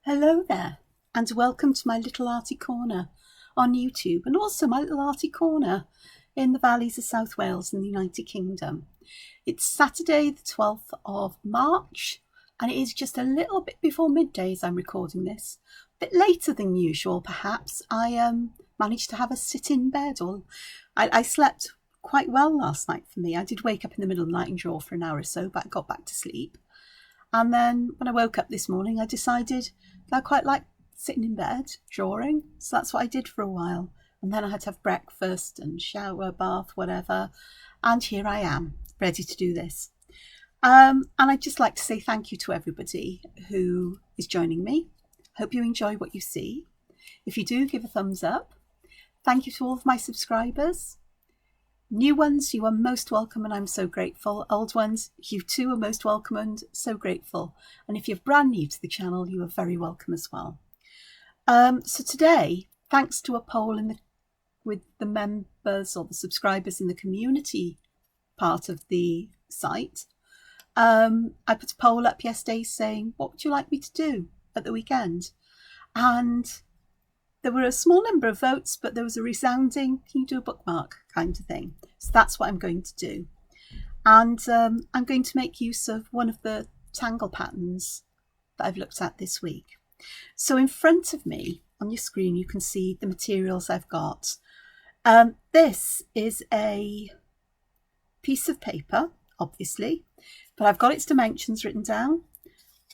Hello there, and welcome to my little arty corner on YouTube, and also my little arty corner in the valleys of South Wales in the United Kingdom. It's Saturday the 12th of March, and it is just a little bit before midday as I'm recording this. A bit later than usual, perhaps. I managed to have a sit-in bed. I slept quite well last night for me. I did wake up in the middle of the night and draw for an hour or so, but I got back to sleep. And then when I woke up this morning, I decided that I quite like sitting in bed, drawing. So that's what I did for a while. And then I had to have breakfast and shower, bath, whatever. And here I am, ready to do this. And I'd just like to say thank you to everybody who is joining me. Hope you enjoy what you see. If you do, give a thumbs up. Thank you to all of my subscribers. New ones, you are most welcome and I'm so grateful. Old ones, you too are most welcome and so grateful. And if you're brand new to the channel, you are very welcome as well. So today, thanks to a poll with the members or the subscribers in the community part of the site, I put a poll up yesterday saying, what would you like me to do at the weekend? And there were a small number of votes, but there was a resounding, can you do a bookmark kind of thing? So that's what I'm going to do. And I'm going to make use of one of the Tangle patterns that I've looked at this week. So in front of me on your screen, you can see the materials I've got. This is a piece of paper, obviously, but I've got its dimensions written down.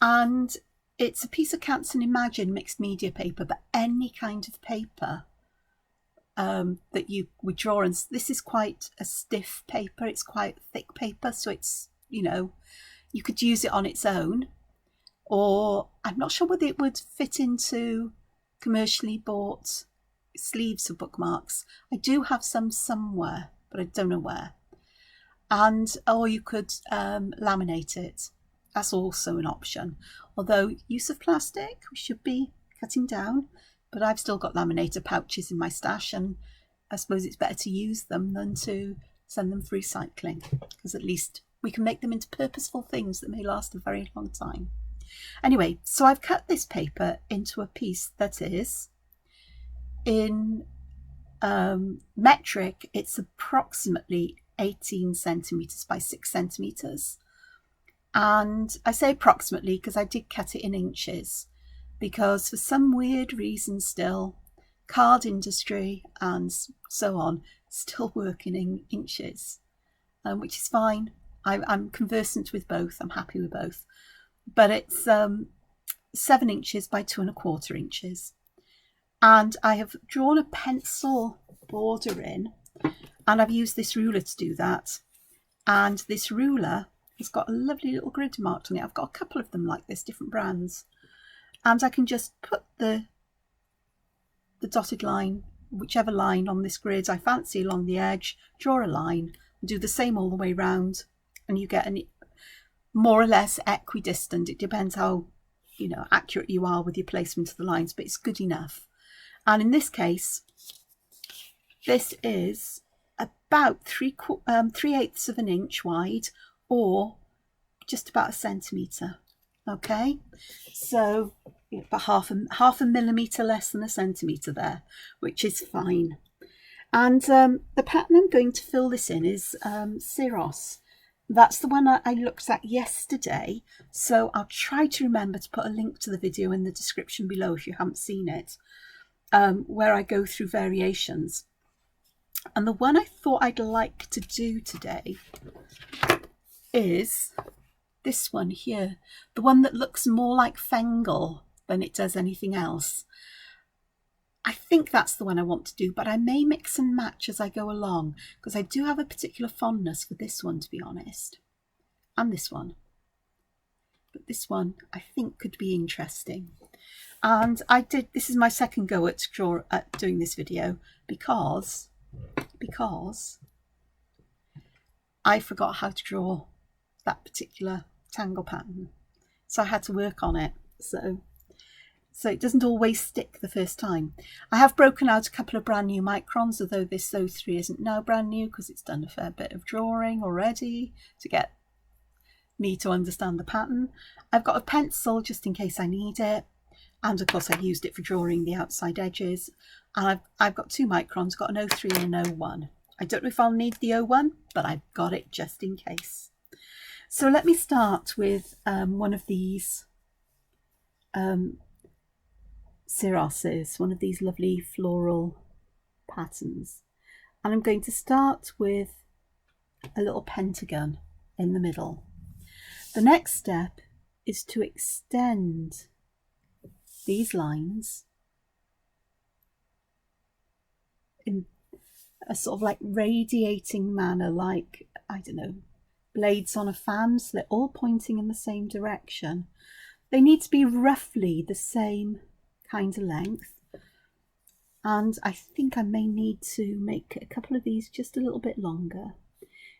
And it's a piece of Canson Imagine mixed media paper, but any kind of paper that you would draw. And this is quite a stiff paper. It's quite thick paper. So it's, you know, you could use it on its own. Or I'm not sure whether it would fit into commercially bought sleeves of bookmarks. I do have some somewhere, but I don't know where. And, or you could laminate it. That's also an option. Although use of plastic, we should be cutting down, but I've still got laminator pouches in my stash, and I suppose it's better to use them than to send them for recycling, because at least we can make them into purposeful things that may last a very long time. Anyway, so I've cut this paper into a piece that is in metric. It's approximately 18 centimetres by 6 centimetres. And I say approximately because I did cut it in inches, because for some weird reason still, card industry and so on still working in inches, which is fine. I'm conversant with both. I'm happy with both. But it's 7 inches by 2¼ inches. And I have drawn a pencil border in, and I've used this ruler to do that. And this ruler, it's got a lovely little grid marked on it. I've got a couple of them like this, different brands. And I can just put the dotted line, whichever line on this grid I fancy along the edge, draw a line, and do the same all the way round. And you get an more or less equidistant. It depends how, you know, accurate you are with your placement of the lines, but it's good enough. And in this case, this is about 3/8 of an inch wide, or just about a centimetre. Okay, so about half a millimetre less than a centimetre there, which is fine. And the pattern I'm going to fill this in is Siros. That's the one I looked at yesterday, so I'll try to remember to put a link to the video in the description below if you haven't seen it, where I go through variations. And the one I thought I'd like to do today is this one here, the one that looks more like Fengle than it does anything else. I think that's the one I want to do, but I may mix and match as I go along, because I do have a particular fondness for this one, to be honest, and this one. But this one I think could be interesting. And this is my second go at doing this video, because I forgot how to draw that particular tangle pattern, so I had to work on it. So it doesn't always stick the first time. I have broken out a couple of brand new microns, although this 03 isn't now brand new because it's done a fair bit of drawing already to get me to understand the pattern. I've got a pencil just in case I need it. And of course I used it for drawing the outside edges. And I've got 2 microns, got an 03 and an 01. I don't know if I'll need the 01, but I've got it just in case. So let me start with one of these Siroses, one of these lovely floral patterns. And I'm going to start with a little pentagon in the middle. The next step is to extend these lines in a sort of like radiating manner, like, I don't know, blades on a fan, so they're all pointing in the same direction. They need to be roughly the same kind of length. And I think I may need to make a couple of these just a little bit longer.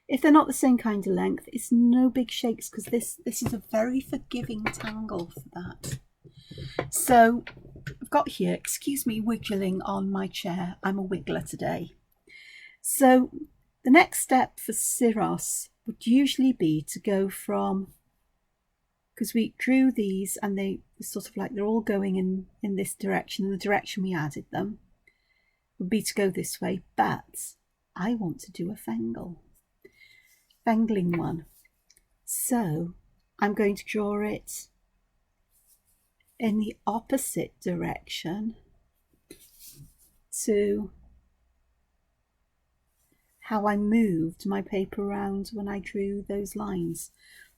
If they're not the same kind of length, it's no big shakes, because this is a very forgiving tangle for that. So I've got here, excuse me wiggling on my chair, I'm a wiggler today. So the next step for Siros would usually be to go from, because we drew these and they sort of like they're all going in this direction, and the direction we added them would be to go this way, but I want to do a fangling one. So I'm going to draw it in the opposite direction to how I moved my paper around when I drew those lines.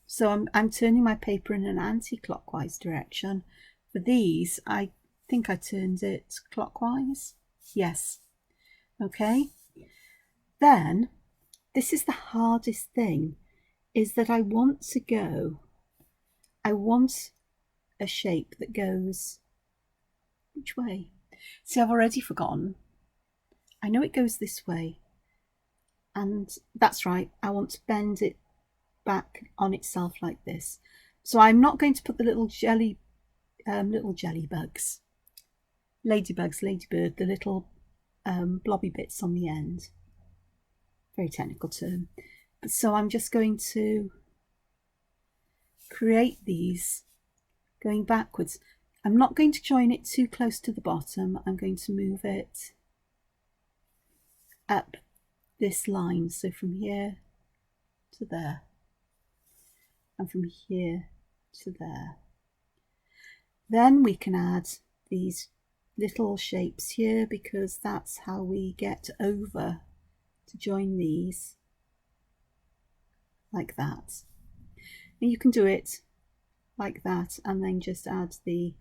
So I'm turning my paper in an anti-clockwise direction. For these, I think I turned it clockwise. Yes. Okay. Then, this is the hardest thing, is that I want a shape that goes, which way? See, I've already forgotten. I know it goes this way. And that's right, I want to bend it back on itself like this. So I'm not going to put the little jelly bugs, ladybugs, ladybird, the little blobby bits on the end. Very technical term. But so I'm just going to create these going backwards. I'm not going to join it too close to the bottom. I'm going to move it up this line, so from here to there, and from here to there. Then we can add these little shapes here, because that's how we get over to join these like that. And you can do it like that and then just add the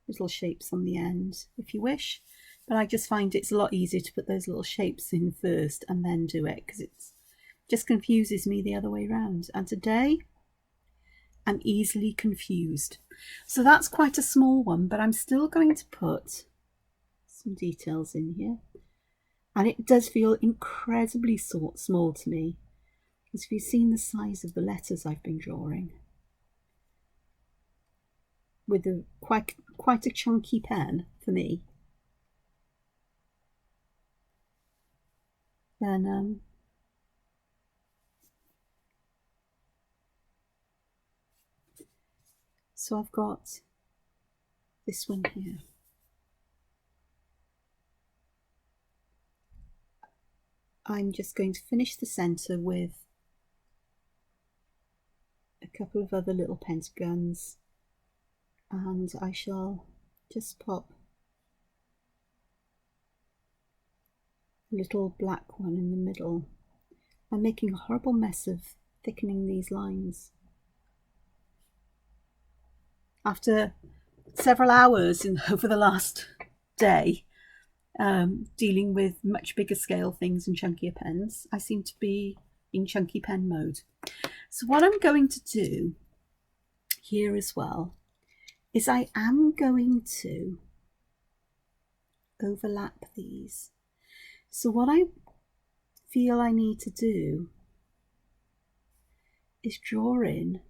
little shapes on the end if you wish. But I just find it's a lot easier to put those little shapes in first and then do it, because it just confuses me the other way around. And today I'm easily confused. So that's quite a small one, but I'm still going to put some details in here. And it does feel incredibly small to me, because if you've seen the size of the letters I've been drawing with quite a chunky pen for me, then so I've got this one here. I'm just going to finish the centre with a couple of other little pentagons, and I shall just pop a little black one in the middle. I'm making a horrible mess of thickening these lines. After several hours over the last day, dealing with much bigger scale things and chunkier pens, I seem to be in chunky pen mode. So what I'm going to do here as well is I am going to overlap these. So what I feel I need to do is draw in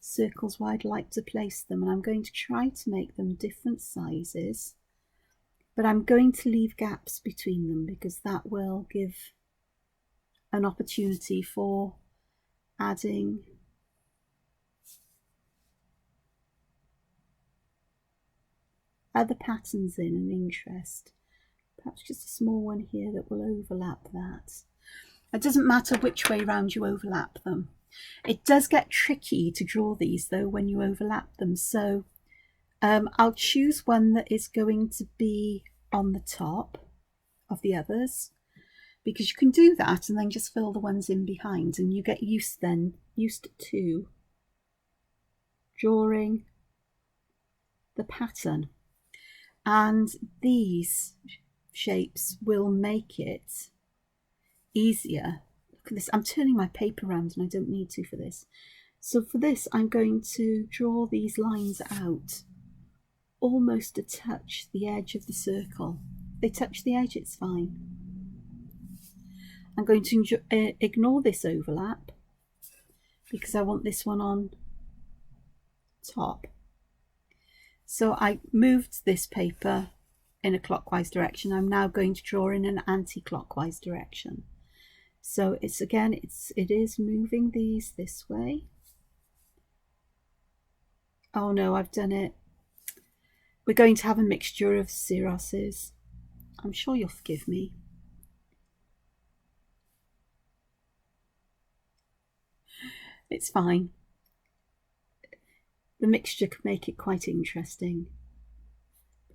circles where I'd like to place them, and I'm going to try to make them different sizes, but I'm going to leave gaps between them, because that will give an opportunity for adding other patterns in and interest. Perhaps just a small one here that will overlap that. It doesn't matter which way round you overlap them. It does get tricky to draw these though when you overlap them, so I'll choose one that is going to be on the top of the others, because you can do that and then just fill the ones in behind, and you get used to drawing the pattern, and these shapes will make it easier. Look at this, I'm turning my paper around and I don't need to for this. So for this I'm going to draw these lines out almost to touch the edge of the circle. If they touch the edge, it's fine. I'm going to ignore this overlap because I want this one on top. So I moved this paper in a clockwise direction. I'm now going to draw in an anti-clockwise direction. So it is moving these this way. Oh no, I've done it. We're going to have a mixture of Siroses. I'm sure you'll forgive me. It's fine. The mixture can make it quite interesting.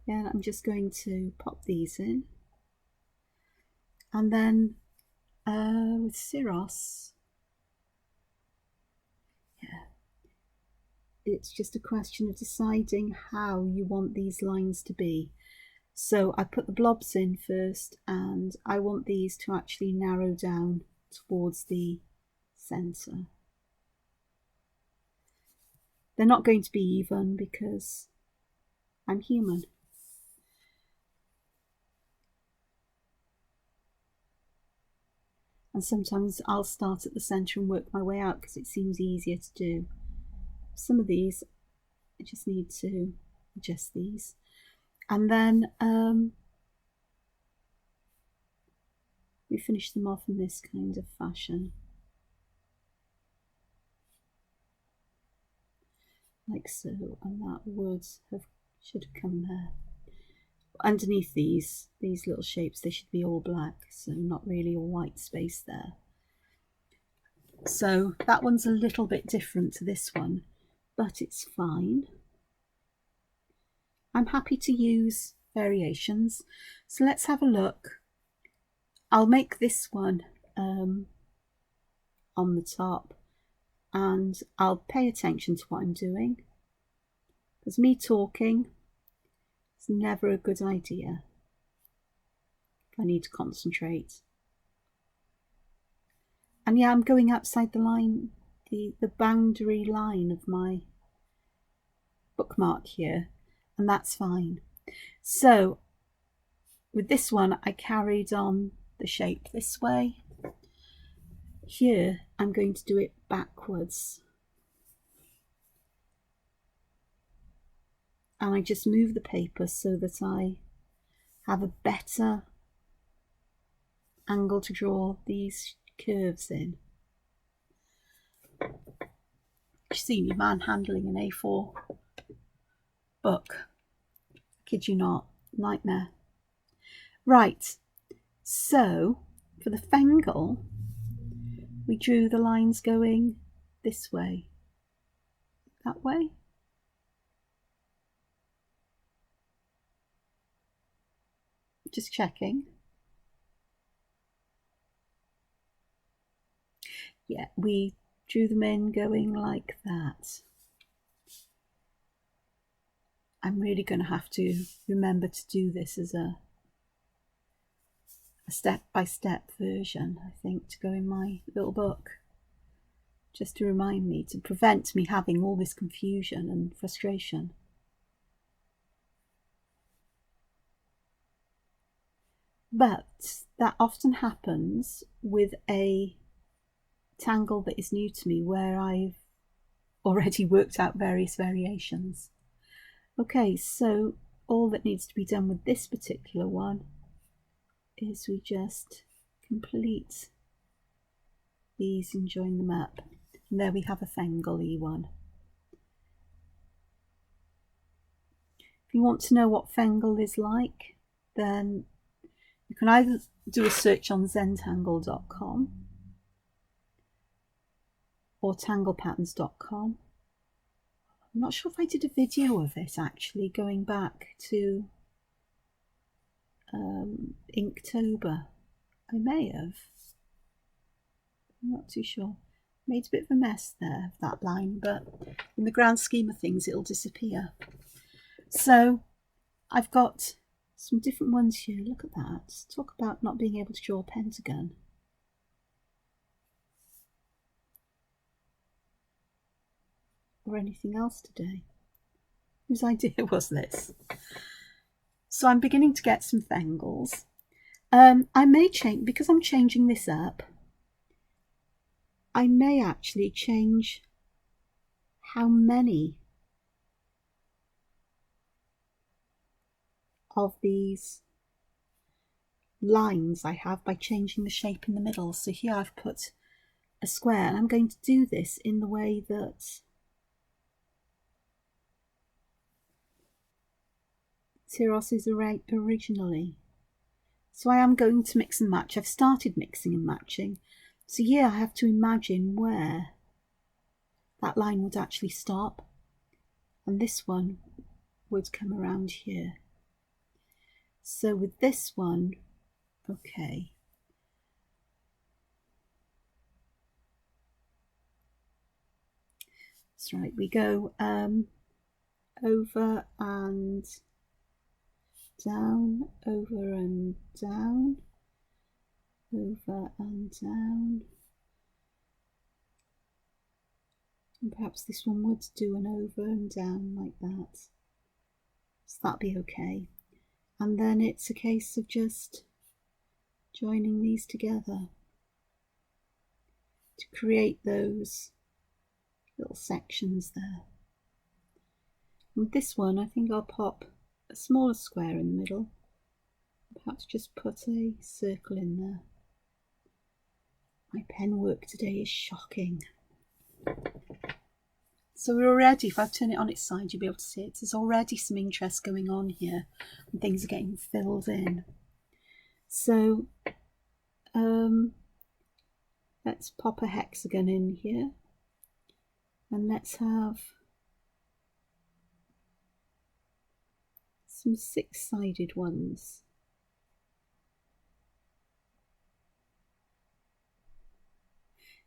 Again, I'm just going to pop these in. And then with Siros, yeah, it's just a question of deciding how you want these lines to be. So I put the blobs in first, and I want these to actually narrow down towards the centre. They're not going to be even because I'm human. And sometimes I'll start at the centre and work my way out because it seems easier to do. Some of these, I just need to adjust these. And then we finish them off in this kind of fashion. Like so, and that should have come there. Underneath these little shapes, they should be all black, so not really a white space there. So that one's a little bit different to this one, but it's fine. I'm happy to use variations, so let's have a look. I'll make this one on the top, and I'll pay attention to what I'm doing, because me talking is never a good idea if I need to concentrate. And yeah, I'm going outside the line, the boundary line of my bookmark here, and that's fine. So with this one, I carried on the shape this way. Here, I'm going to do it backwards. And I just move the paper so that I have a better angle to draw these curves in. You see me manhandling an A4 book. I kid you not, nightmare. Right, so for the Fengle, we drew the lines going this way, that way. Just checking. Yeah, we drew them in going like that. I'm really going to have to remember to do this as a step-by-step version, I think, to go in my little book, just to remind me, to prevent me having all this confusion and frustration. But that often happens with a tangle that is new to me, where I've already worked out various variations. Okay, so all that needs to be done with this particular one is we just complete these and join them up. And there we have a Fengle one. If you want to know what Fengle is like, then you can either do a search on Zentangle.com or tanglepatterns.com. I'm not sure if I did a video of it actually, going back to Inktober. I may have. I'm not too sure. Made a bit of a mess there of that line, but in the grand scheme of things it'll disappear. So I've got some different ones here. Look at that. Talk about not being able to draw a pentagon. Or anything else today. Whose idea was this? So I'm beginning to get some Fengles. I may change, because I'm changing this up, I may actually change how many of these lines I have by changing the shape in the middle. So here I've put a square, and I'm going to do this in the way that Siros is originally. So I am going to mix and match. I've started mixing and matching. So here I have to imagine where that line would actually stop, and this one would come around here. So with this one, okay, that's right, we go over and down, over and down, over and down, and perhaps this one would do an over and down like that, so that'd be okay. And then it's a case of just joining these together to create those little sections there. With this one, I think I'll pop a smaller square in the middle, perhaps just put a circle in there. My pen work today is shocking. So we're already, if I turn it on its side, you'll be able to see it. There's already some interest going on here, and things are getting filled in. So let's pop a hexagon in here, and let's have some six-sided ones.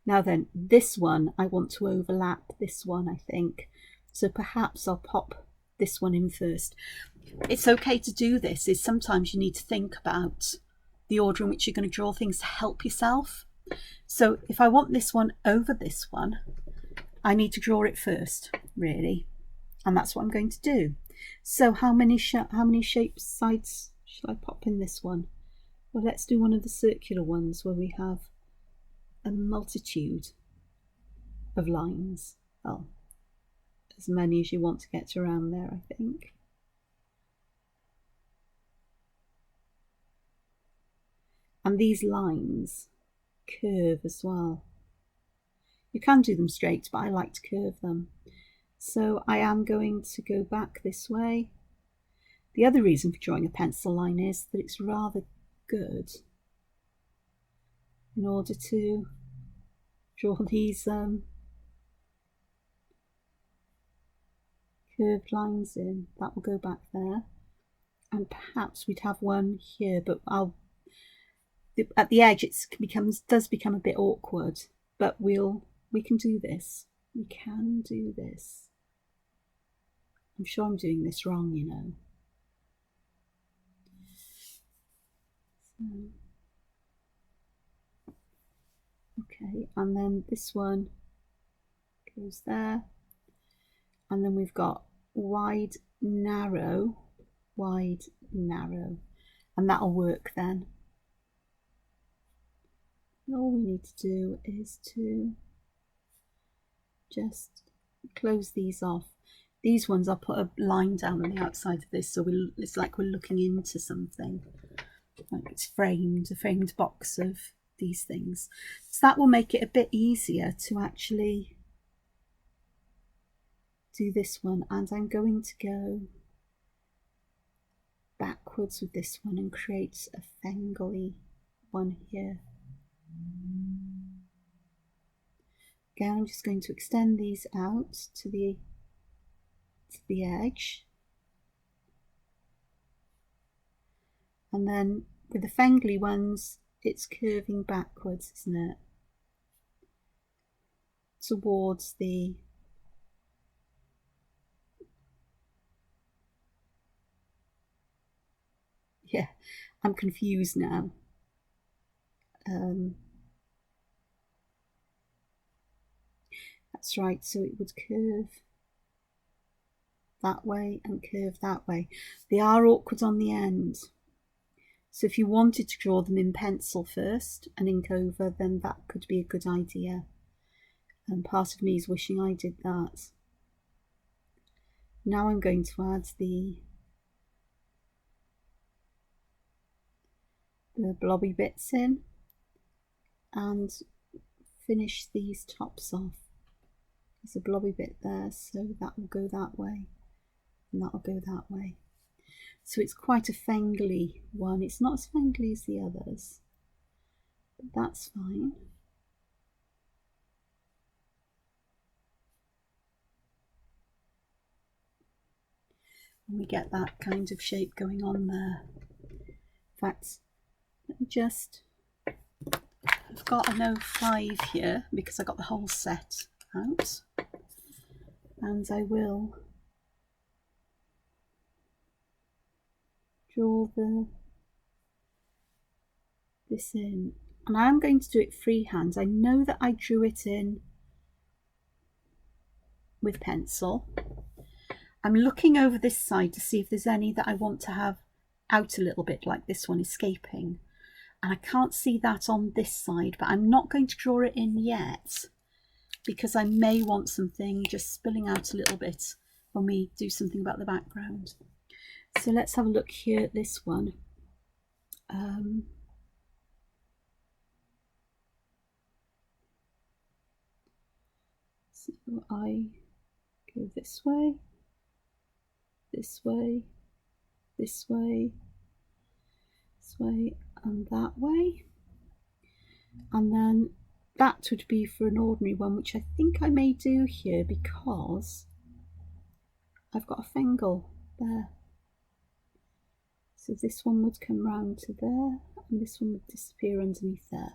Now then, this one, I want to overlap this one, I think. So perhaps I'll pop this one in first. It's okay to do this, is sometimes you need to think about the order in which you're going to draw things to help yourself. So if I want this one over this one, I need to draw it first, really. And that's what I'm going to do. So how many shapes, sides shall I pop in this one? Well, let's do one of the circular ones where we have a multitude of lines. Well, as many as you want to get around there, I think. And these lines curve as well. You can do them straight, but I like to curve them. So I am going to go back this way. The other reason for drawing a pencil line is that it's rather good in order to draw these curved lines in. That will go back there, and perhaps we'd have one here, but at the edge it does become a bit awkward, but we can do this. We can do this. I'm sure I'm doing this wrong, you know. So, okay, and then this one goes there, and then we've got wide, narrow, and that'll work then. And all we need to do is to just close these off. These ones, I'll put a line down on the outside of this, so it's like we're looking into something. Like it's framed, a framed box of these things. So that will make it a bit easier to actually do this one. And I'm going to go backwards with this one and create a fangly one here. Again, I'm just going to extend these out to the edge, and then with the fangly ones it's curving backwards, isn't it, towards the I'm confused now. That's right, so it would curve that way and curve that way. They are awkward on the end, so if you wanted to draw them in pencil first and ink over, then that could be a good idea, and part of me is wishing I did that. Now I'm going to add the blobby bits in and finish these tops off. There's a blobby bit there, so that will go that way and that will go that way. So it's quite a fangly one. It's not as fangly as the others, but that's fine. And we get that kind of shape going on there. In fact, let me just, I've got a 05 here because I got the whole set out, and I will draw this in, and I am going to do it freehand. I know that I drew it in with pencil. I'm looking over this side to see if there's any that I want to have out a little bit, like this one escaping, and I can't see that on this side, but I'm not going to draw it in yet because I may want something just spilling out a little bit when we do something about the background. So let's have a look here at this one. So I go this way, this way, this way, this way, and that way. And then that would be for an ordinary one, which I think I may do here because I've got a fangle there. So this one would come round to there, and this one would disappear underneath there.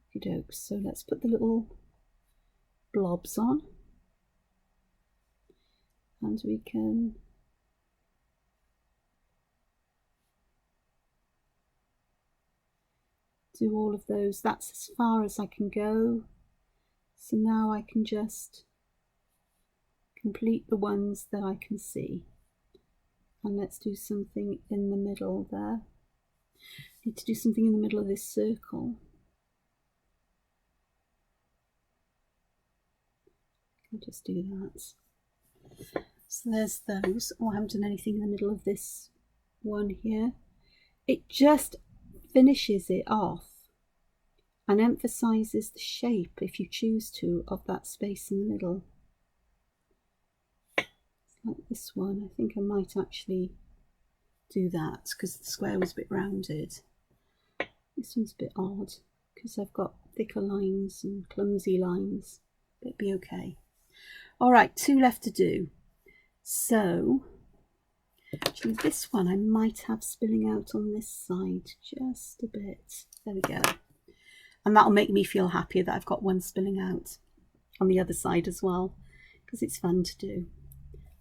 Okey-dokes. So let's put the little blobs on, and we can do all of those. That's as far as I can go. So now I can just complete the ones that I can see. And let's do something in the middle there. Need to do something in the middle of this circle. I'll just do that. So there's those. Oh, I haven't done anything in the middle of this one here. It just finishes it off and emphasizes the shape, if you choose to, of that space in the middle. Like this one, I think I might actually do that because the square was a bit rounded. This one's a bit odd because I've got thicker lines and clumsy lines. It'd be okay. All right, 2 left to do. So actually this one I might have spilling out on this side just a bit. There we go. And that'll make me feel happier that I've got one spilling out on the other side as well, because it's fun to do.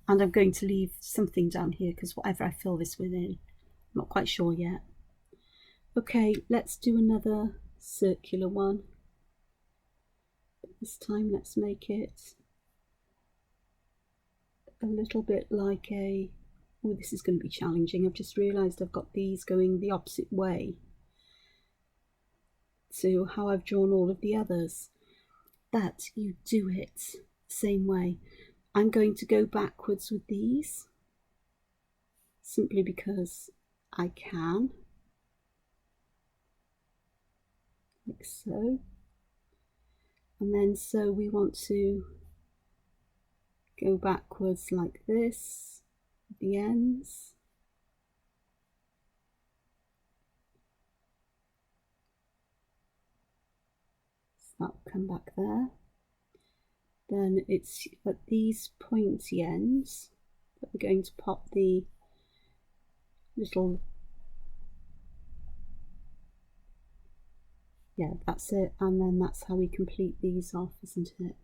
And I'm going to leave something down here because whatever I fill this with in, I'm not quite sure yet. Okay, let's do another circular one. This time let's make it a little bit like a, oh, this is going to be challenging. I've just realised I've got these going the opposite way to how I've drawn all of the others, but you do it the same way. I'm going to go backwards with these simply because I can, like so, and then so we want to go backwards like this at the ends. So that will come back there. Then it's at these pointy ends that we're going to pop the little, yeah, that's it. And then that's how we complete these off, isn't it?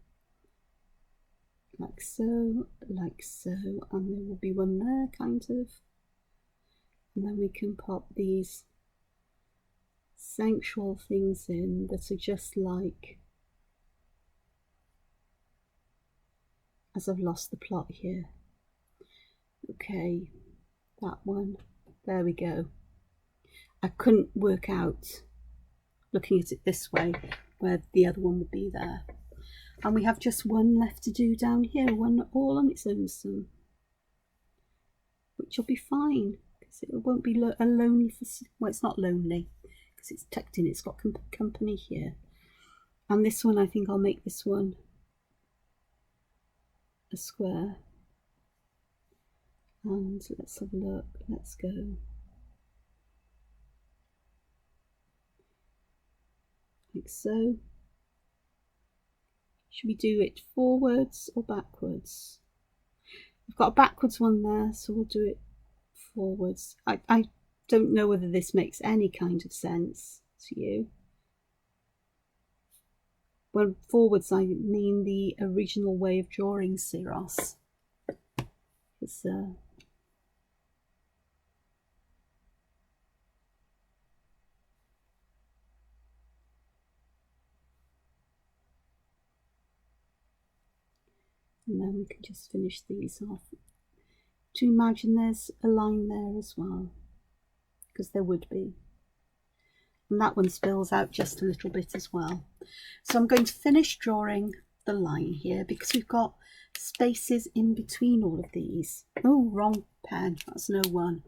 Like so, and there will be one there, kind of. And then we can pop these sensual things in that are just like, as I've lost the plot here. Okay, that one, there we go. I couldn't work out, looking at it this way, where the other one would be there. And we have just one left to do down here, one all on its own sum, which will be fine, because it won't be a lonely, well, it's not lonely, because it's tucked in, it's got company here. And this one, I think I'll make this one a square. And let's have a look, let's go. Like so. Should we do it forwards or backwards? We've got a backwards one there, so we'll do it forwards. I don't know whether this makes any kind of sense to you. When forwards, I mean the original way of drawing Siros. It's and then we can just finish these off. To imagine there's a line there as well, because there would be. And that one spills out just a little bit as well. So I'm going to finish drawing the line here, because we've got spaces in between all of these. Oh, wrong pen, that's an 01.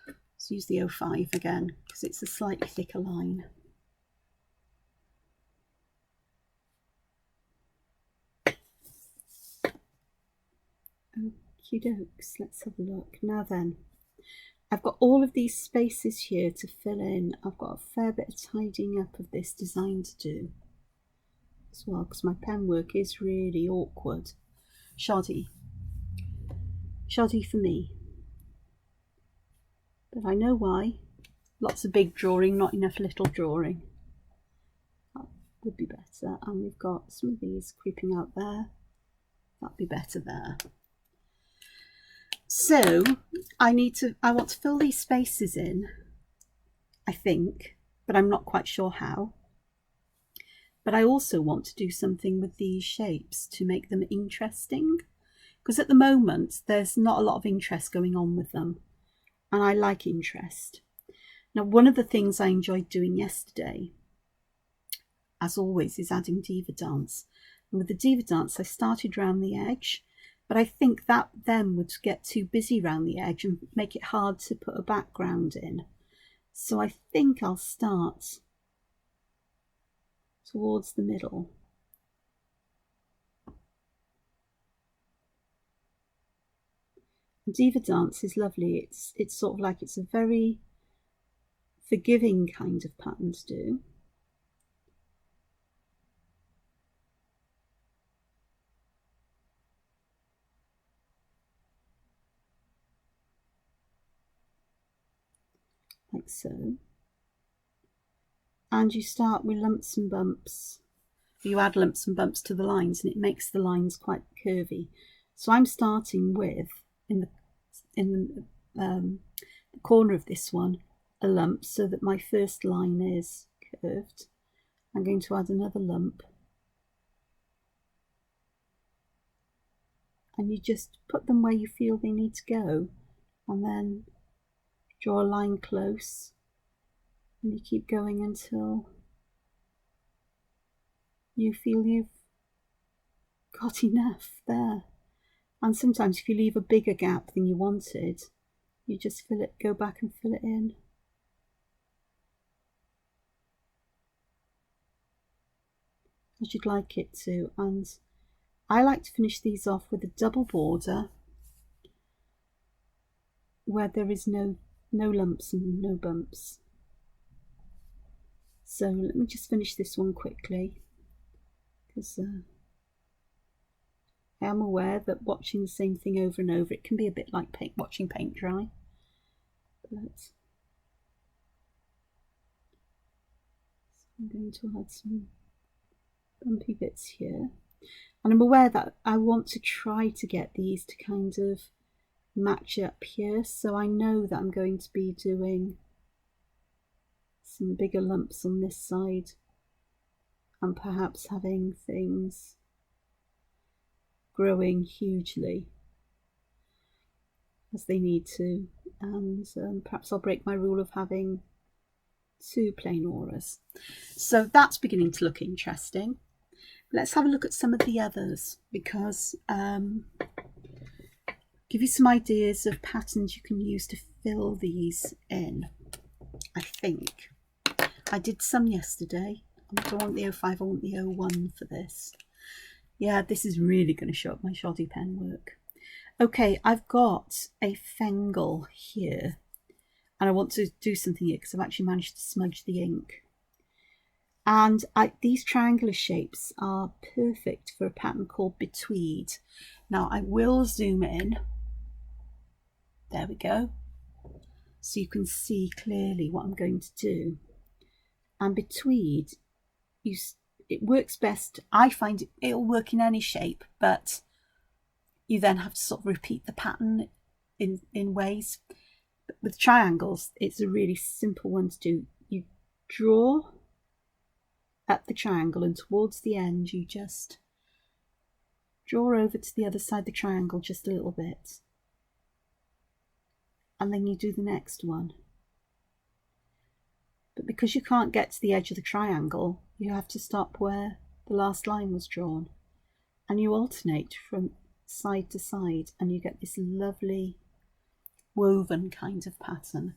Let's use the 05 again, because it's a slightly thicker line. Okie dokes, let's have a look. Now then, I've got all of these spaces here to fill in. I've got a fair bit of tidying up of this design to do as well, because my pen work is really awkward. Shoddy for me. But I know why. Lots of big drawing, not enough little drawing. That would be better. And we've got some of these creeping out there. That'd be better there. So I want to fill these spaces in, I think, but I'm not quite sure how. But I also want to do something with these shapes to make them interesting, because at the moment there's not a lot of interest going on with them, and I like interest. Now, one of the things I enjoyed doing yesterday, as always, is adding diva dance. And with the diva dance, I started round the edge, but I think that then would get too busy round the edge and make it hard to put a background in. So I think I'll start towards the middle. Diva dance is lovely. It's sort of like, it's a very forgiving kind of pattern to do. Like so. And you start with lumps and bumps. You add lumps and bumps to the lines and it makes the lines quite curvy. So I'm starting with, in the corner of this one, a lump, so that my first line is curved. I'm going to add another lump. And you just put them where you feel they need to go, and then draw a line close, and you keep going until you feel you've got enough there. And sometimes if you leave a bigger gap than you wanted, you just fill it, go back and fill it in. As you'd like it to, and I like to finish these off with a double border where there is no lumps and no bumps. So let me just finish this one quickly, because I am aware that watching the same thing over and over, it can be a bit like watching paint dry. But so I'm going to add some bumpy bits here. And I'm aware that I want to try to get these to kind of match up here. So I know that I'm going to be doing some bigger lumps on this side and perhaps having things growing hugely as they need to. And perhaps I'll break my rule of having 2 plain auras. So that's beginning to look interesting. Let's have a look at some of the others, because give you some ideas of patterns you can use to fill these in. I think I did some yesterday. I don't want the 05, I want the 01 for this. Yeah, this is really going to show up my shoddy pen work. Okay, I've got a Fengle here, and I want to do something here because I've actually managed to smudge the ink. And these triangular shapes are perfect for a pattern called Betweed. Now I will zoom in. There we go. So you can see clearly what I'm going to do. And Betweed, it works best. I find it'll work in any shape, but you then have to sort of repeat the pattern in ways. But with triangles, it's a really simple one to do. You draw at the triangle, and towards the end you just draw over to the other side of the triangle just a little bit, and then you do the next one. But because you can't get to the edge of the triangle, you have to stop where the last line was drawn, and you alternate from side to side, and you get this lovely woven kind of pattern.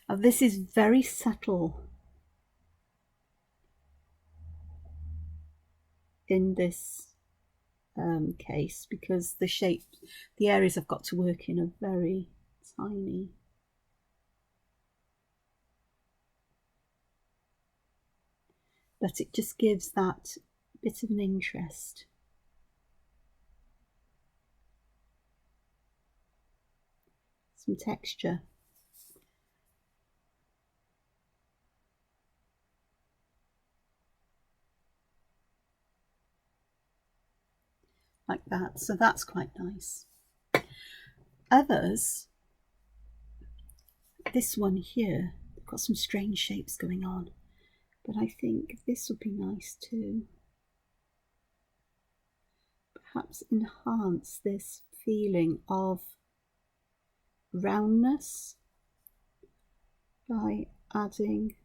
Now this is very subtle in this case, because the areas I've got to work in are very tiny. But it just gives that bit of an interest. Some texture. Like that, so that's quite nice. Others, this one here, I've got some strange shapes going on, but I think this would be nice too. Perhaps enhance this feeling of roundness by adding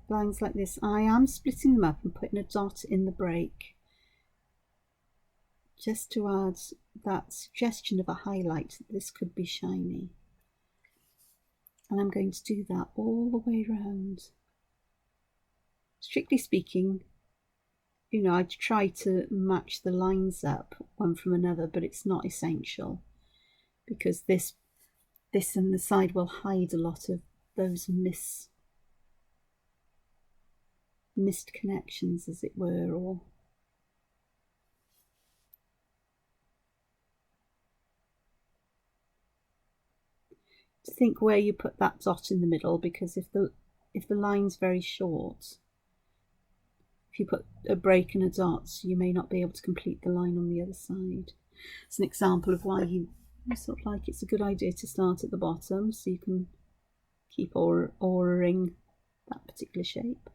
lines like this. I am splitting them up and putting a dot in the break, just to add that suggestion of a highlight that this could be shiny. And I'm going to do that all the way around. Strictly speaking, you know, I'd try to match the lines up one from another, but it's not essential, because this and the side will hide a lot of those missed connections, as it were, or to think where you put that dot in the middle, because if the line's very short, if you put a break and a dot, you may not be able to complete the line on the other side. It's an example of why you sort of like, it's a good idea to start at the bottom so you can keep auraing that particular shape.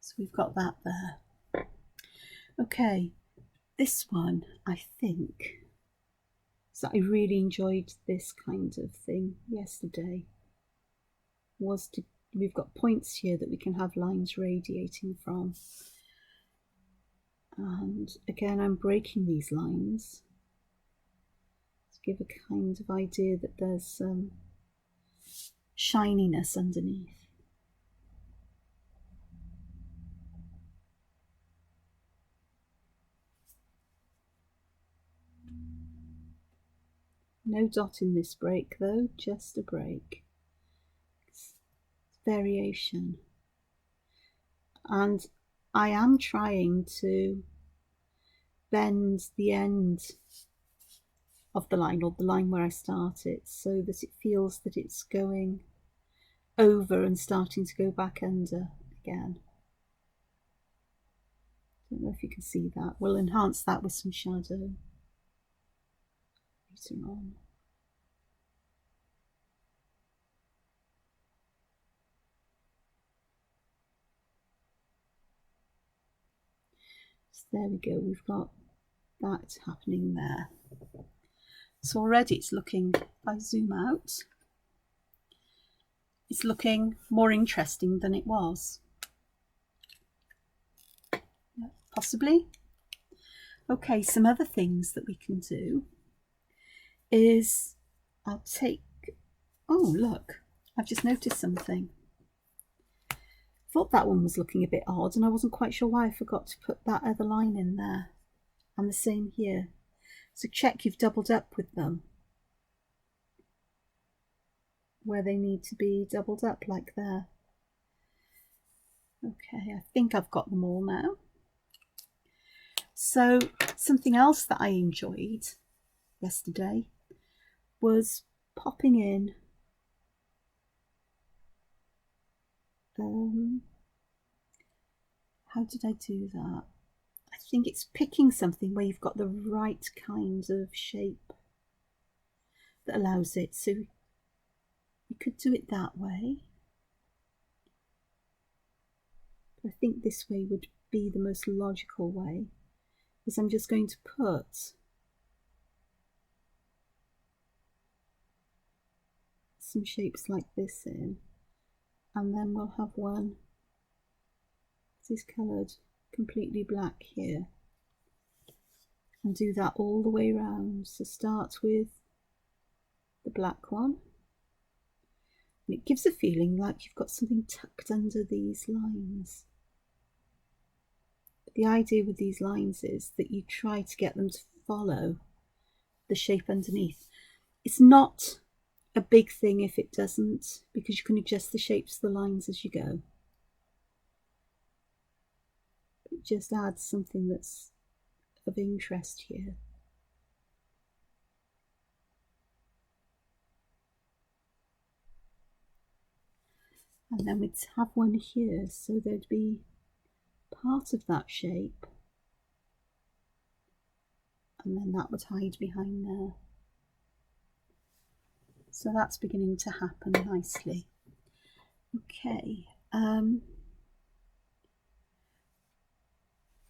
So we've got that there. Okay, this one, I think, so I really enjoyed this kind of thing yesterday, we've got points here that we can have lines radiating from. And again, I'm breaking these lines to give a kind of idea that there's some shininess underneath. No dot in this break though, just a break. It's variation. And I am trying to bend the end of the line, or the line where I start it, so that it feels that it's going over and starting to go back under again. Don't know if you can see that. We'll enhance that with some shadow later on. So there we go, we've got that happening there. So already it's looking, if I zoom out, it's looking more interesting than it was. Possibly. Okay, some other things that we can do is I'll take, oh look, I've just noticed something. Thought that one was looking a bit odd and I wasn't quite sure why I forgot to put that other line in there, and the same here. So check you've doubled up with them where they need to be doubled up, like there. Okay, I think I've got them all now. So something else that I enjoyed yesterday was popping in how did I do that? I think it's picking something where you've got the right kind of shape that allows it. So you could do it that way. But I think this way would be the most logical way, is I'm just going to put some shapes like this in, and then we'll have one that is coloured completely black here, and do that all the way around. So start with the black one, and it gives a feeling like you've got something tucked under these lines. But the idea with these lines is that you try to get them to follow the shape underneath. It's not a big thing if it doesn't, because you can adjust the shapes of the lines as you go. It just adds something that's of interest here. And then we'd have one here, so there'd be part of that shape, and then that would hide behind there. So that's beginning to happen nicely. Okay,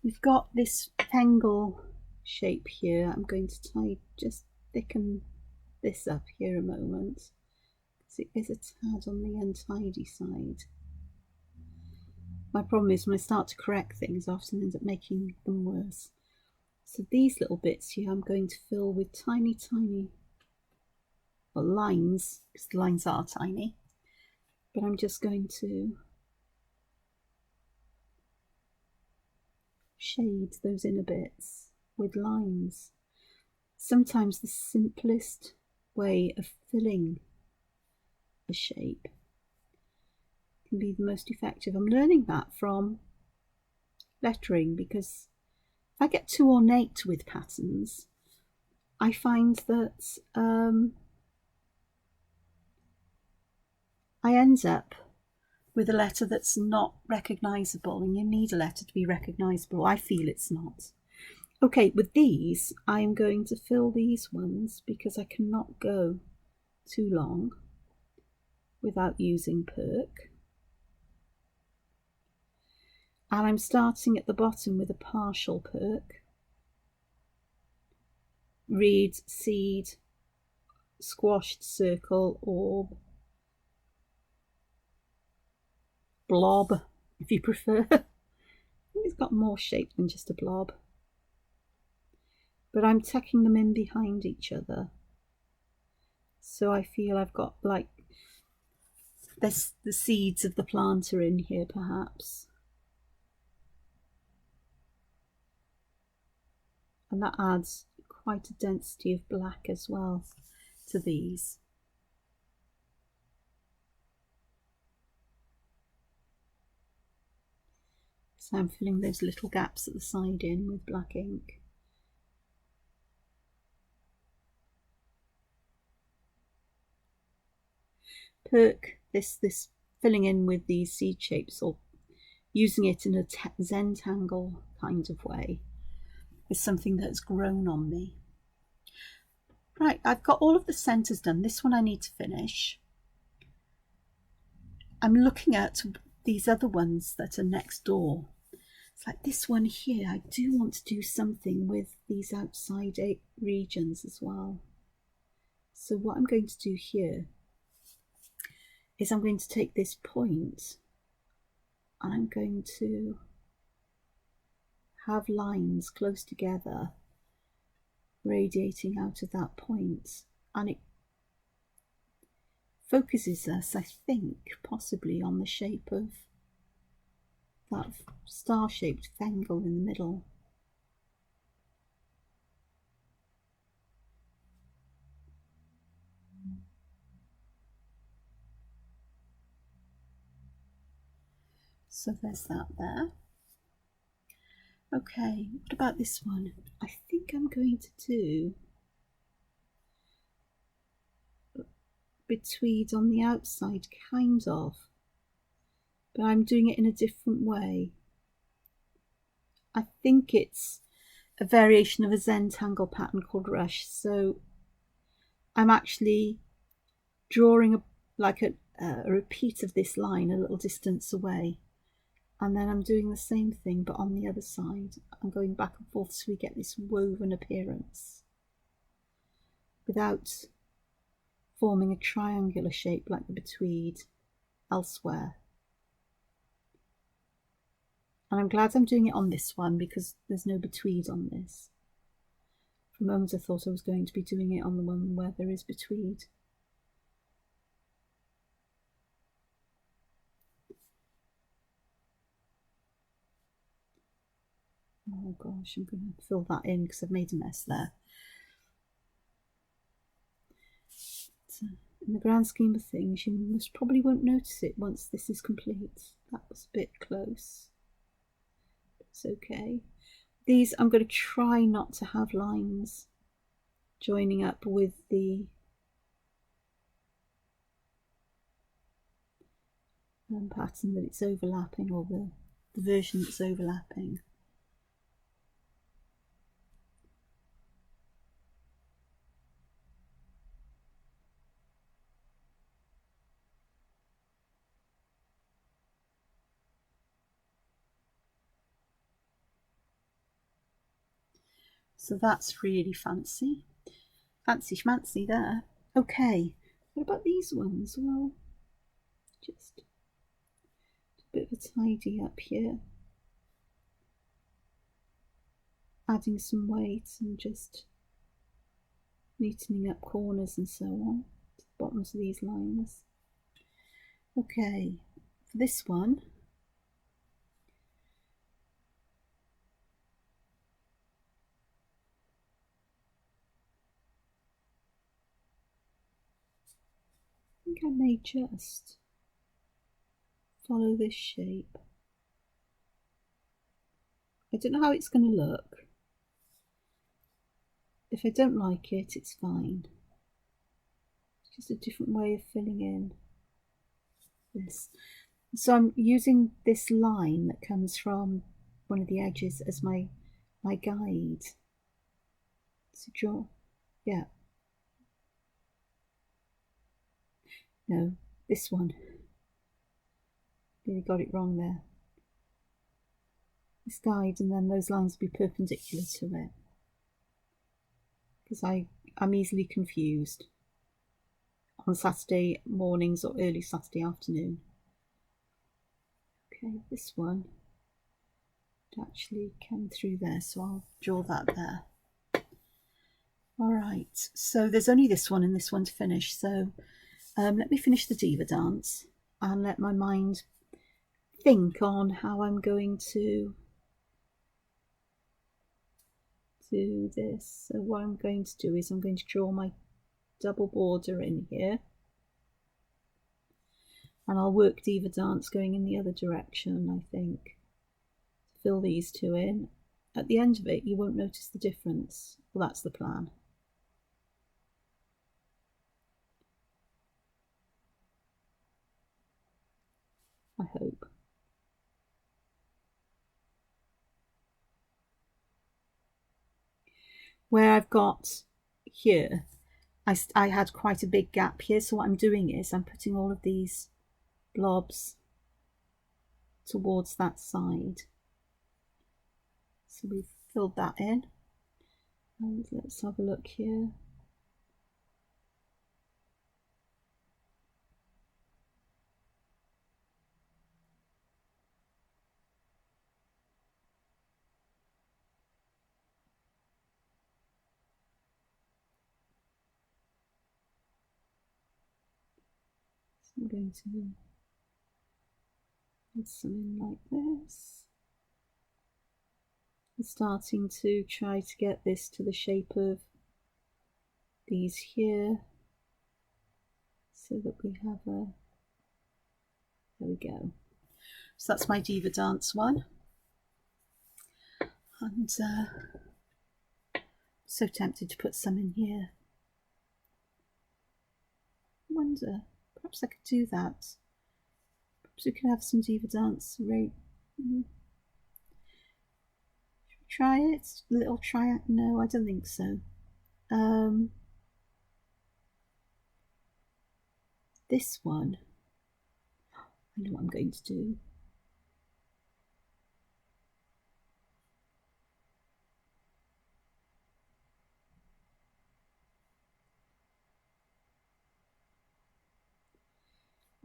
we've got this Zentangle shape here. I'm going to just thicken this up here a moment, because it is a tad on the untidy side. My problem is when I start to correct things, I often end up making them worse. So these little bits here I'm going to fill with tiny lines, because the lines are tiny, but I'm just going to shade those inner bits with lines. Sometimes the simplest way of filling a shape can be the most effective. I'm learning that from lettering, because if I get too ornate with patterns, I find that I end up with a letter that's not recognisable, and you need a letter to be recognisable. I feel it's not. Okay, with these, I'm going to fill these ones because I cannot go too long without using perk. And I'm starting at the bottom with a partial perk. Reed, seed, squashed circle, orb, blob, if you prefer. I think it's got more shape than just a blob. But I'm tucking them in behind each other, so I feel I've got like this, the seeds of the plant are in here perhaps, and that adds quite a density of black as well. to these. So I'm filling those little gaps at the side in with black ink. Perk this filling in with these seed shapes, or using it in a Zentangle kind of way, is something that's grown on me. Right, I've got all of the centres done. This one I need to finish. I'm looking at these other ones that are next door. It's like this one here. I do want to do something with these outside regions as well. So what I'm going to do here is I'm going to take this point and I'm going to have lines close together radiating out of that point, and it focuses us, I think, possibly on the shape of that star-shaped Zentangle in the middle. So there's that there. Okay, what about this one? I think I'm going to do betweed on the outside, kind of, but I'm doing it in a different way. I think it's a variation of a Zentangle pattern called Rush, so I'm actually drawing a repeat of this line a little distance away, and then I'm doing the same thing but on the other side. I'm going back and forth so we get this woven appearance without forming a triangular shape like the betweed elsewhere. And I'm glad I'm doing it on this one because there's no betweed on this. For a moment I thought I was going to be doing it on the one where there is betweed. Oh gosh, I'm going to fill that in because I've made a mess there. So, in the grand scheme of things, you most probably won't notice it once this is complete. That was a bit close. It's okay. These, I'm going to try not to have lines joining up with the pattern that it's overlapping, or the version that's overlapping. So that's really fancy. Fancy schmancy there. Okay, what about these ones? Well, just a bit of a tidy up here. Adding some weight and just neatening up corners and so on to the bottoms of these lines. Okay, for this one, I think I may just follow this shape. I don't know how it's going to look. If I don't like it, it's fine. It's just a different way of filling in this. So I'm using this line that comes from one of the edges as my guide to draw. Yeah. No, this one. Really got it wrong there. This guide, and then those lines will be perpendicular to it, because I'm easily confused on Saturday mornings or early Saturday afternoon. Okay, this one would actually come through there, so I'll draw that there. Alright, so there's only this one and this one to finish, so let me finish the diva dance and let my mind think on how I'm going to do this. So what I'm going to do is I'm going to draw my double border in here, and I'll work deviantArt going in the other direction, I think. Fill these two in. At the end of it, you won't notice the difference. Well, that's the plan. I hope. Where I've got here, I had quite a big gap here, so what I'm doing is I'm putting all of these blobs towards that side. So we've filled that in. And let's have a look here. I'm going to add some in like this. I'm starting to try to get this to the shape of these here, so that we have a, there we go. So that's my deviantArt one. And so tempted to put some in here. I wonder, perhaps I could do that. Perhaps we could have some deviantArt right. Should we try it? A little triangle? No, I don't think so. This one, I know what I'm going to do.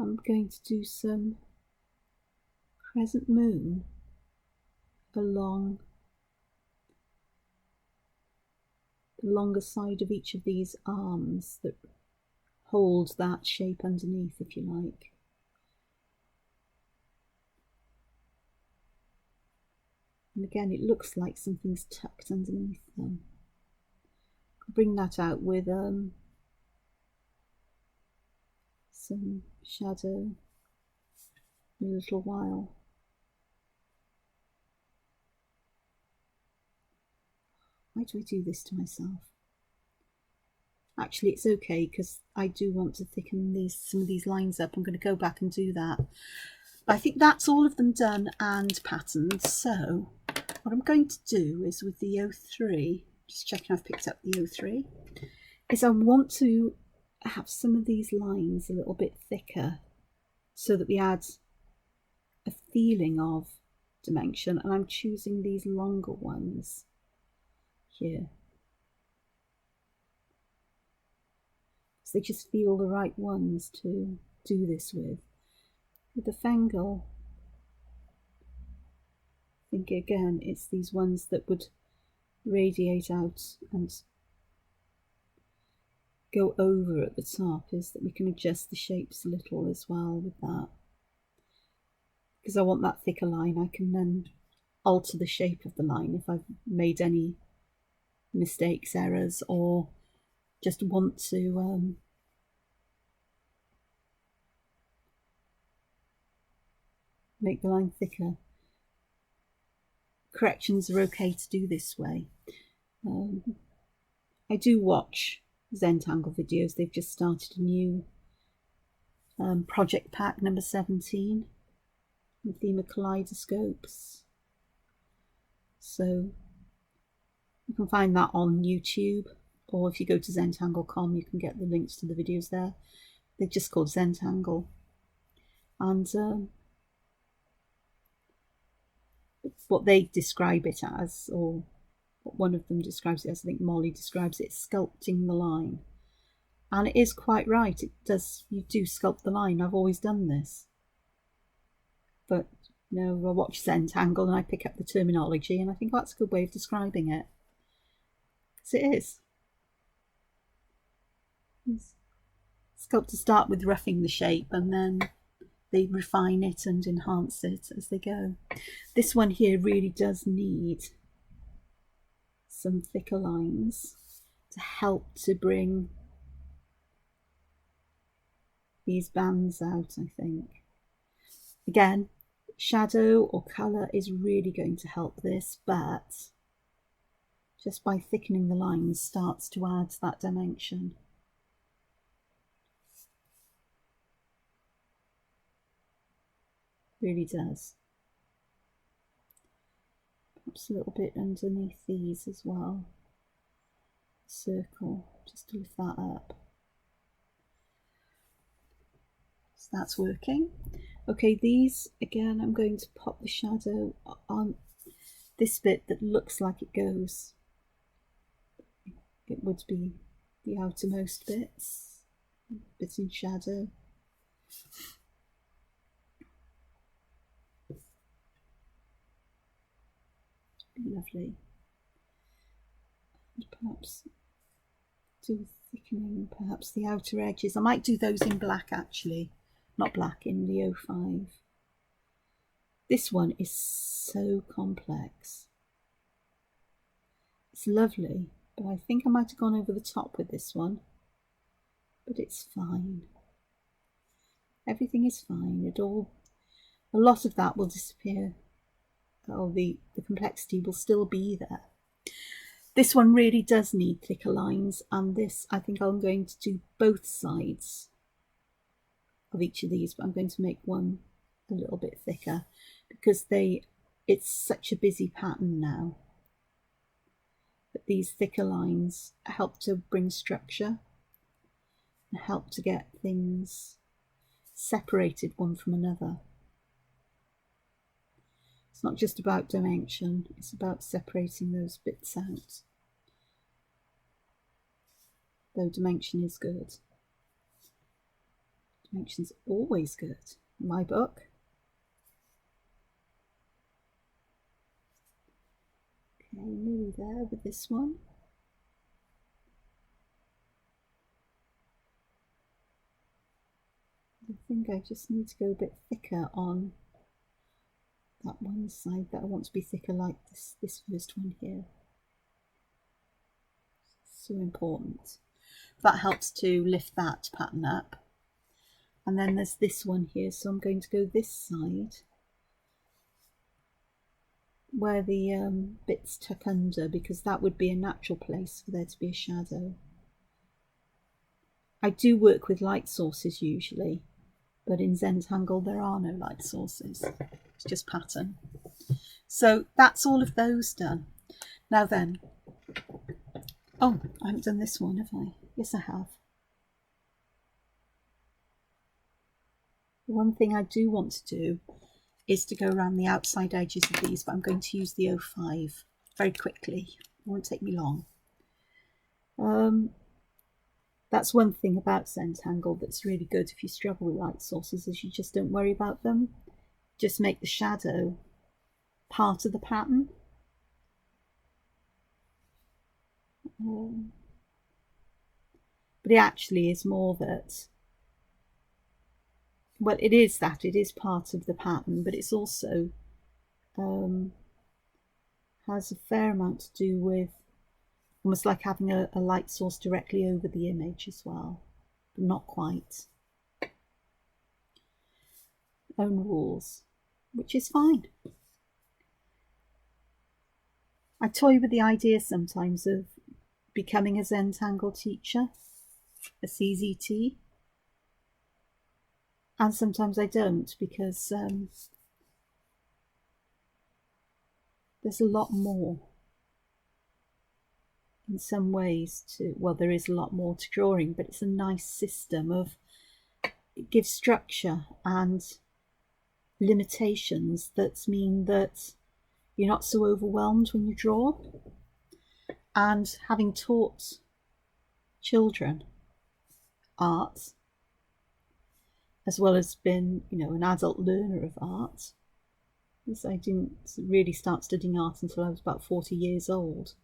I'm going to do some crescent moon along the longer side of each of these arms that hold that shape underneath, if you like. And again, it looks like something's tucked underneath them. I'll bring that out with some shadow in a little while. Why do I do this to myself? Actually, it's okay, because I do want to thicken some of these lines up. I'm going to go back and do that. But I think that's all of them done and patterned. So what I'm going to do is with the 03, just checking I've picked up the 03, is I want to have some of these lines a little bit thicker so that we add a feeling of dimension, and I'm choosing these longer ones here. So they just feel the right ones to do this with. With the Zentangle, I think again it's these ones that would radiate out and go over at the top, is that we can adjust the shapes a little as well with that. Because I want that thicker line, I can then alter the shape of the line if I've made any mistakes, errors, or just want to make the line thicker. Corrections are okay to do this way. I do watch Zentangle videos. They've just started a new project pack, number 17, with theme of kaleidoscopes. So you can find that on YouTube, or if you go to Zentangle.com, you can get the links to the videos there. They're just called Zentangle. And what they describe it as, or what one of them describes it as, I think Molly describes it, sculpting the line. And it is quite right, it does, you do sculpt the line. I've always done this. But you know, I watch Zentangle and I pick up the terminology and I think, oh, that's a good way of describing it. Because it is. Sculptors start with roughing the shape and then they refine it and enhance it as they go. This one here really does need some thicker lines to help to bring these bands out, I think. Again, shadow or colour is really going to help this, but just by thickening the lines starts to add that dimension. Really does. Perhaps a little bit underneath these as well. Circle, just to lift that up. So that's working. Okay, these, again, I'm going to pop the shadow on this bit that looks like it goes. It would be the outermost bits in shadow. Lovely. And perhaps do thickening, perhaps the outer edges. I might do those in black actually, not black, in the 05. This one is so complex. It's lovely, but I think I might have gone over the top with this one. But it's fine. Everything is fine. A lot of that will disappear. Oh, the complexity will still be there. This one really does need thicker lines, and this, I think I'm going to do both sides of each of these, but I'm going to make one a little bit thicker because it's such a busy pattern now. But these thicker lines help to bring structure and help to get things separated one from another. It's not just about dimension, it's about separating those bits out. Though dimension is good. Dimension's always good in my book. Okay, nearly there with this one. I think I just need to go a bit thicker on that one side that I want to be thicker, like this first one here. So important. That helps to lift that pattern up. And then there's this one here, so I'm going to go this side where the bits tuck under, because that would be a natural place for there to be a shadow. I do work with light sources usually, but in Zentangle there are no light sources. It's just pattern. So that's all of those done. Now then, oh, I haven't done this one, have I? Yes, I have. The one thing I do want to do is to go around the outside edges of these, but I'm going to use the 05 very quickly. It won't take me long. That's one thing about Zentangle that's really good if you struggle with light sources, is you just don't worry about them. Just make the shadow part of the pattern. But it actually is more that, well, it is part of the pattern, but it's also has a fair amount to do with almost like having a light source directly over the image as well, but not quite. Own rules, which is fine. I toy with the idea sometimes of becoming a Zentangle teacher, a CZT, and sometimes I don't, because there's a lot more in some ways to, well, there is a lot more to drawing, but it's a nice system of, it gives structure and limitations that mean that you're not so overwhelmed when you draw. And having taught children art, as well as been, an adult learner of art, because I didn't really start studying art until I was about 40 years old.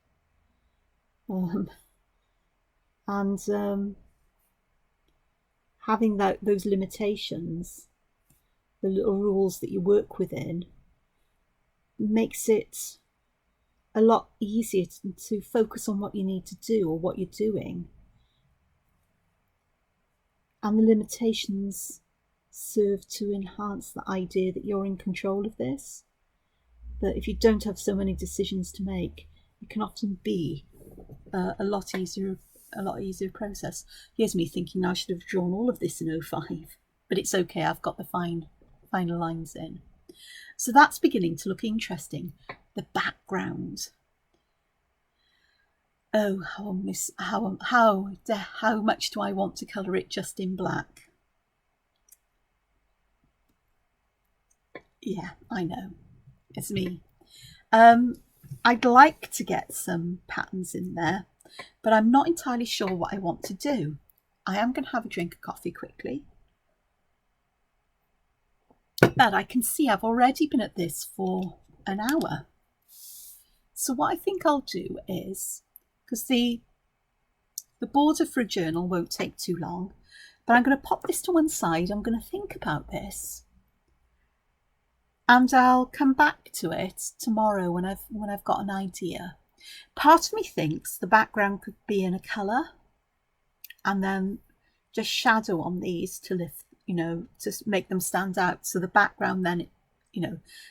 Having those limitations, the little rules that you work within, makes it a lot easier to focus on what you need to do or what you're doing, and the limitations serve to enhance the idea that you're in control of this, that if you don't have so many decisions to make, it can often be a lot easier process. Here's me thinking I should have drawn all of this in 05, but it's okay, I've got the final lines in. So that's beginning to look interesting. The background. Oh, how much do I want to colour it just in black? Yeah, I know, it's me. I'd like to get some patterns in there, but I'm not entirely sure what I want to do. I am going to have a drink of coffee quickly. But I can see I've already been at this for an hour. So what I think I'll do is, because the border for a journal won't take too long, but I'm going to pop this to one side. I'm going to think about this, and I'll come back to it tomorrow when I've got an idea. Part of me thinks the background could be in a colour, and then just shadow on these to lift, to make them stand out. So the background then,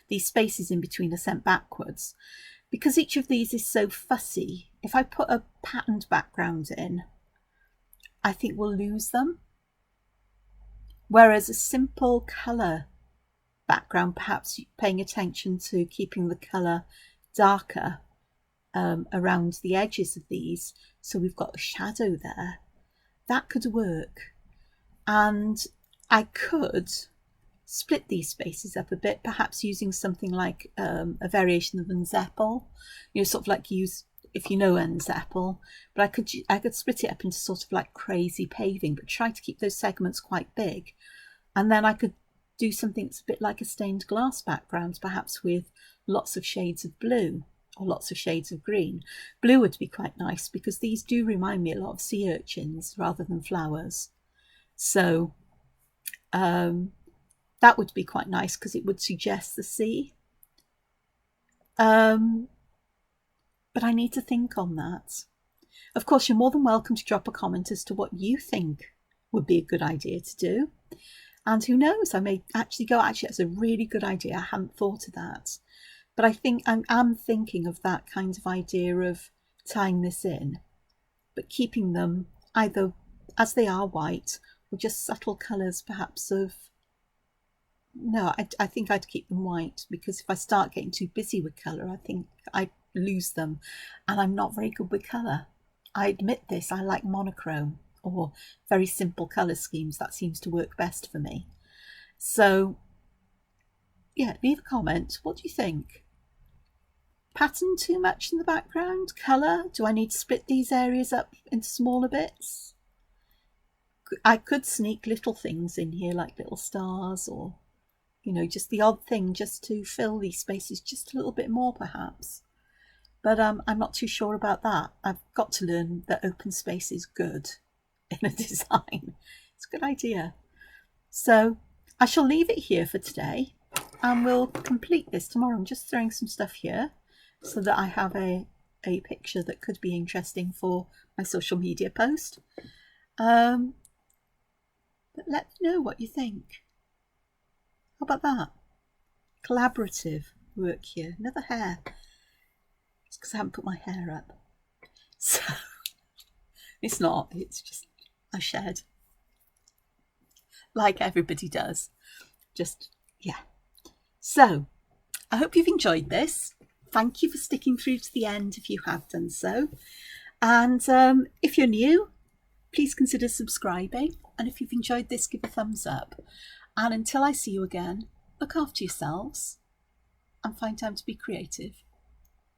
these spaces in between are sent backwards. Because each of these is so fussy, if I put a patterned background in, I think we'll lose them. Whereas a simple colour background, perhaps paying attention to keeping the colour darker around the edges of these, so we've got a shadow there, that could work. And I could split these spaces up a bit, perhaps using something like a variation of Zentangle, sort of like use, if you know Zentangle, but I could split it up into sort of like crazy paving, but try to keep those segments quite big. And then I could do something that's a bit like a stained glass background, perhaps with lots of shades of blue or lots of shades of green. Blue would be quite nice because these do remind me a lot of sea urchins rather than flowers. So that would be quite nice because it would suggest the sea. But I need to think on that. Of course, you're more than welcome to drop a comment as to what you think would be a good idea to do. And who knows, I may actually go, that's a really good idea. I hadn't thought of that. But I think I'm thinking of that kind of idea of tying this in, but keeping them either as they are white or just subtle colours, perhaps of, no, I think I'd keep them white, because if I start getting too busy with colour, I think I lose them, and I'm not very good with colour. I admit this, I like monochrome or very simple colour schemes. That seems to work best for me. So yeah, leave a comment. What do you think? Pattern too much in the background? Colour? Do I need to split these areas up into smaller bits? I could sneak little things in here like little stars, or just the odd thing just to fill these spaces just a little bit more perhaps. But I'm not too sure about that. I've got to learn that open space is good in a design. It's a good idea. So I shall leave it here for today, and we'll complete this tomorrow. I'm just throwing some stuff here so that I have a picture that could be interesting for my social media post. But let me know what you think. How about that? Collaborative work here. Another hair. It's because I haven't put my hair up. So it's not, it's just a shed. Like everybody does. Just, yeah. So I hope you've enjoyed this. Thank you for sticking through to the end if you have done so. And if you're new, please consider subscribing. And if you've enjoyed this, give a thumbs up. And until I see you again, look after yourselves and find time to be creative.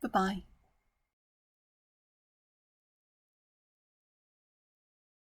Bye-bye.